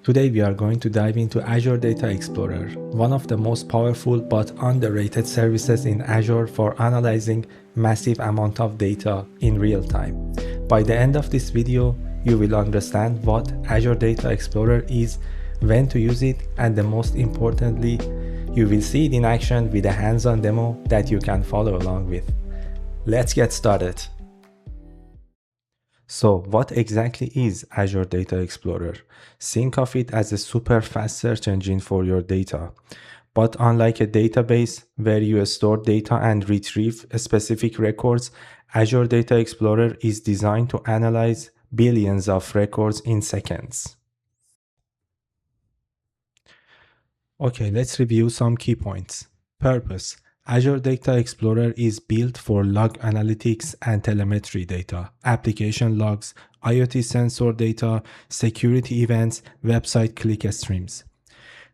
Today we are going to dive into Azure Data Explorer, one of the most powerful but underrated services in Azure for analyzing massive amount of data in real time. By the end of this video, you will understand what Azure Data Explorer is, when to use it, and the most importantly, you will see it in action with a hands-on demo that you can follow along with. Let's get started. So what exactly is Azure Data Explorer? Think of it as a super fast search engine for your data. But unlike a database where you store data and retrieve specific records, Azure Data Explorer is designed to analyze billions of records in seconds. Okay, let's review some key points. Purpose. Azure Data Explorer is built for log analytics and telemetry data, application logs, IoT sensor data, security events, website click streams.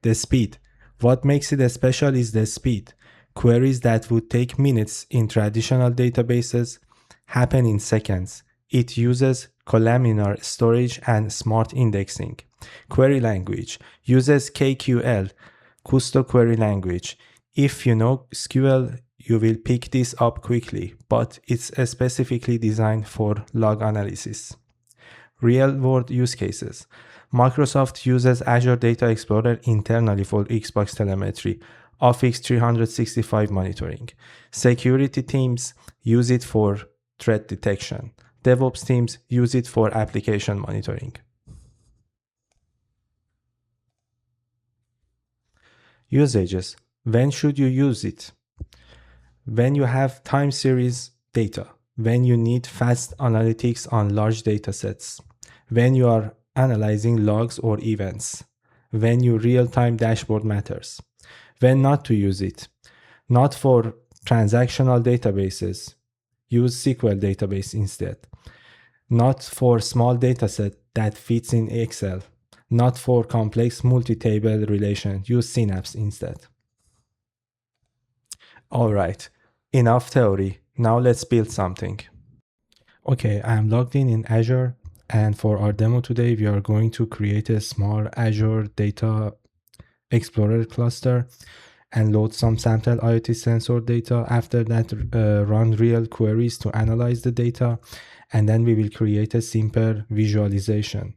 The speed. What makes it special is the speed. Queries that would take minutes in traditional databases happen in seconds. It uses columnar storage and smart indexing. Query language uses KQL, Kusto Query Language. If you know SQL, you will pick this up quickly, but it's specifically designed for log analysis. Real-world use cases. Microsoft uses Azure Data Explorer internally for Xbox telemetry, Office 365 monitoring. Security teams use it for threat detection. DevOps teams use it for application monitoring. Usages. When should you use it? When you have time series data, when you need fast analytics on large data sets, when you are analyzing logs or events, when your real-time dashboard matters, when not to use it, not for transactional databases, use SQL database instead, not for small dataset that fits in Excel, not for complex multi-table relation, use Synapse instead. All right, enough theory. Now let's build something. Okay, I'm logged in Azure, and for our demo today, we are going to create a small Azure Data Explorer cluster and load some sample IoT sensor data. After that, run real queries to analyze the data, and then we will create a simple visualization.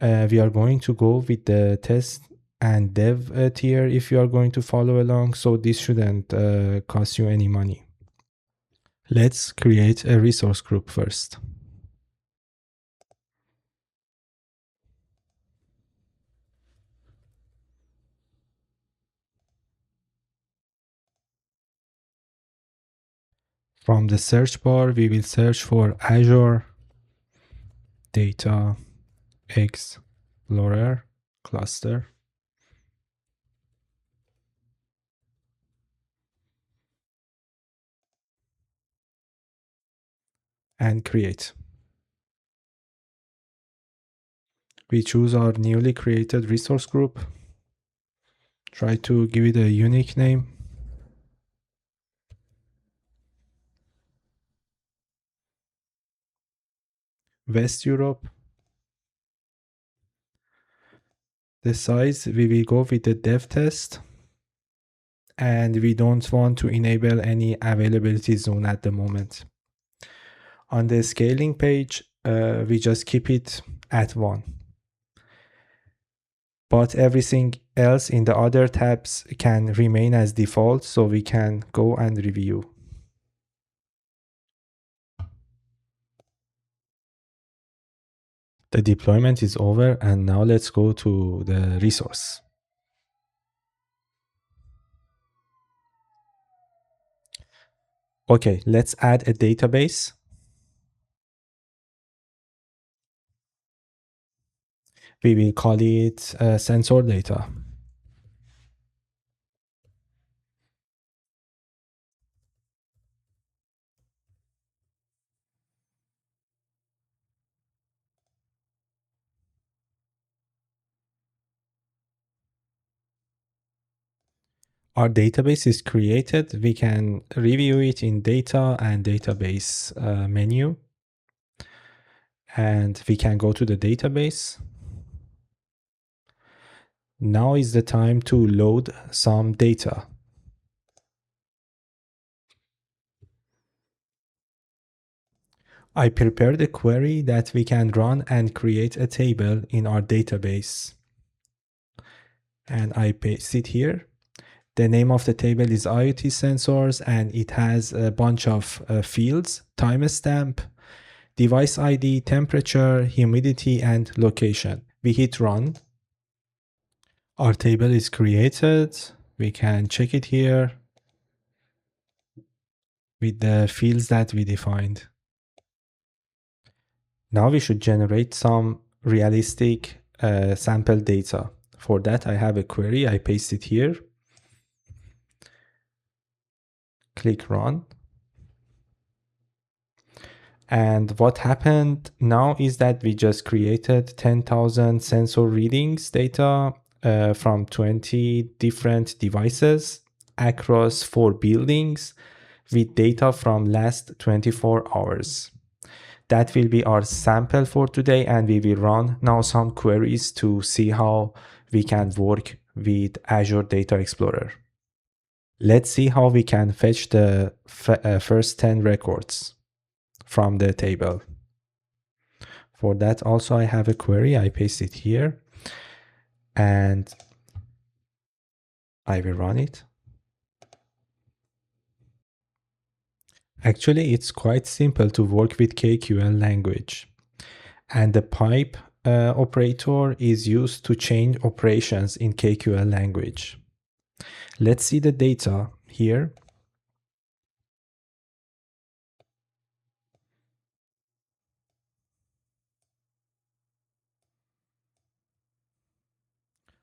We are going to go with the test and dev tier if you are going to follow along, so this shouldn't cost you any money. Let's create a resource group first. From the search bar, we will search for Azure Data Explorer cluster. And create. We choose our newly created resource group. Try to give it a unique name. West Europe. The size, we will go with the dev test. And we don't want to enable any availability zone at the moment. On the scaling page, we just keep it at 1. But everything else in the other tabs can remain as default, so we can go and review. The deployment is over, and now let's go to the resource. Okay, let's add a database. We will call it sensor data. Our database is created. We can review it in data and database menu. And we can go to the database. Now is the time to load some data. I prepared a query that we can run and create a table in our database. And I paste it here. The name of the table is IoT sensors, and it has a bunch of fields: timestamp, device ID, temperature, humidity, and location. We hit run. Our table is created. We can check it here with the fields that we defined. Now we should generate some realistic sample data. For that, I have a query. I paste it here. Click run. And what happened now is that we just created 10,000 sensor readings data from 20 different devices across 4 buildings with data from last 24 hours. That will be our sample for today, and we will run now some queries to see how we can work with Azure Data Explorer. Let's see how we can fetch the first 10 records from the table. For that also I have a query. I paste it here and I will run it. Actually, it's quite simple to work with KQL language. And the pipe operator is used to change operations in KQL language. Let's see the data here.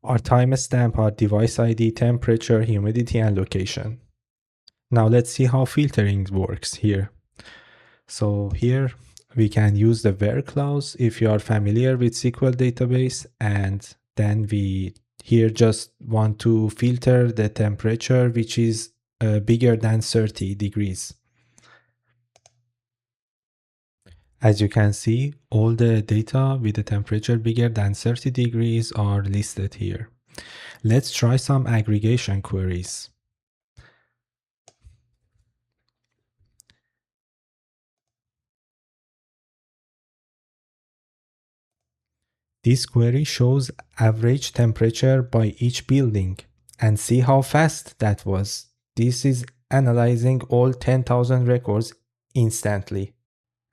Our timestamp, our device ID, temperature, humidity, and location. Now let's see how filtering works here. So here we can use the where clause if you are familiar with SQL database, and then we here just want to filter the temperature which is bigger than 30 degrees. As you can see, all the data with the temperature bigger than 30 degrees are listed here. Let's try some aggregation queries. This query shows average temperature by each building and see how fast that was. This is analyzing all 10,000 records instantly.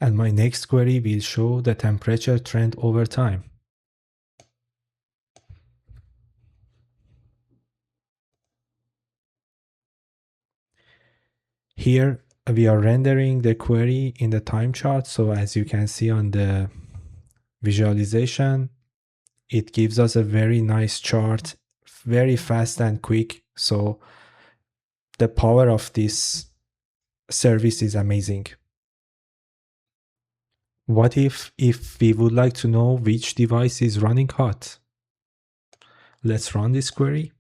And my next query will show the temperature trend over time. Here we are rendering the query in the time chart. So as you can see on the visualization, it gives us a very nice chart, very fast and quick. So the power of this service is amazing. What if we would like to know which device is running hot? Let's run this query.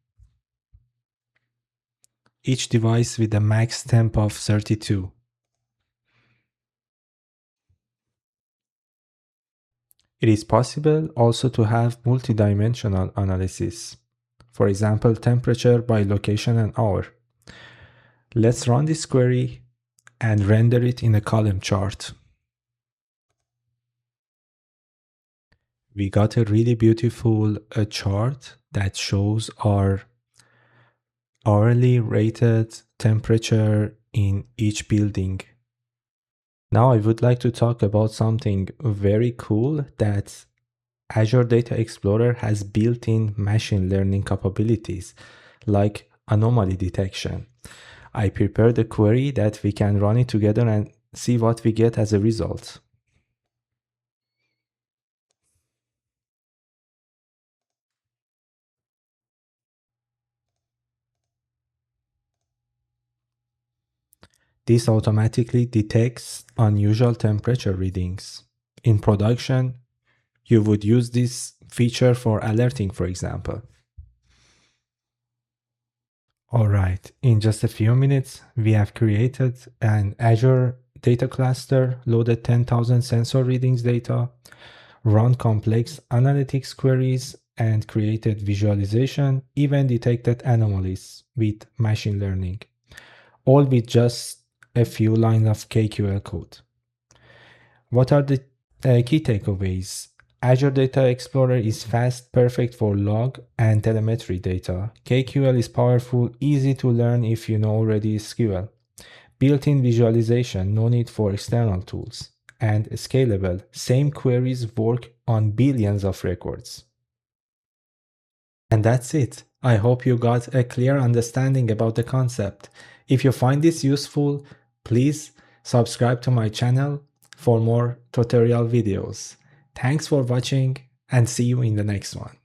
Each device with a max temp of 32. It is possible also to have multidimensional analysis. For example, temperature by location and hour. Let's run this query and render it in a column chart. We got a really beautiful chart that shows our hourly rated temperature in each building. Now I would like to talk about something very cool that Azure Data Explorer has built-in machine learning capabilities, like anomaly detection. I prepared a query that we can run it together and see what we get as a result. This automatically detects unusual temperature readings. In production, you would use this feature for alerting, for example. All right, in just a few minutes, we have created an Azure data cluster, loaded 10,000 sensor readings data, run complex analytics queries, and created visualization, even detected anomalies with machine learning, all with just a few lines of KQL code. What are the key takeaways? Azure Data Explorer is fast, perfect for log and telemetry data. KQL is powerful, easy to learn if you know already SQL. Built-in visualization, no need for external tools. And scalable, same queries work on billions of records. And that's it. I hope you got a clear understanding about the concept. If you find this useful, please subscribe to my channel for more tutorial videos. Thanks for watching and see you in the next one.